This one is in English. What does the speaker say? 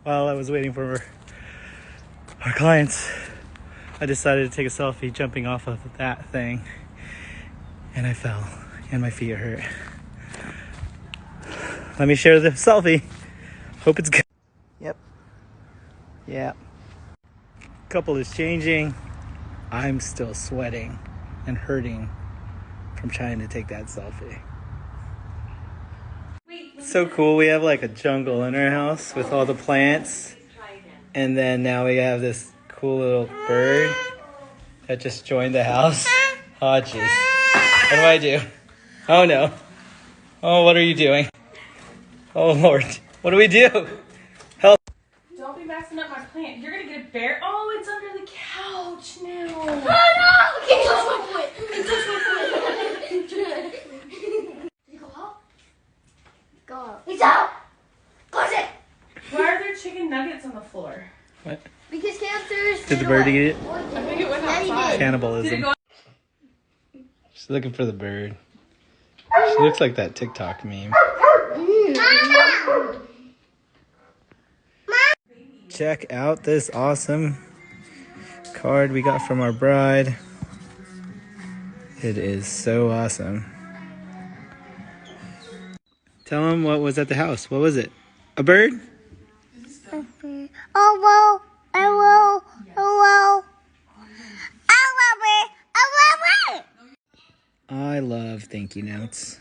while I was waiting for our clients, I decided to take a selfie jumping off of that thing. And I fell, and my feet hurt. Let me share the selfie. Hope it's good. Yep. Yeah. Couple is changing. I'm still sweating and hurting from trying to take that selfie. So cool. We have like a jungle in our house with all the plants. And then now we have this cool little bird that just joined the house. Oh, jeez. What do I do? Oh, no. Oh, what are you doing? Oh, Lord. What do we do? Help. Don't be messing up my plant. You're going to get a bear. Oh, it's under the couch now. Oh, no! Can't touch my foot. Can't touch my foot. You go out? Go out. He's out! Close it! Why are there chicken nuggets on the floor? What? Because hamsters. Did the bird eat it? I think it went Yeah, he outside. did. Cannibalism. She's looking for the bird. She looks like that TikTok meme. Check out this awesome card we got from our bride. It is so awesome. Tell them what was at the house. What was it? A bird? Oh, well, I will. Oh, well. I love it. I love it. I love thank you notes.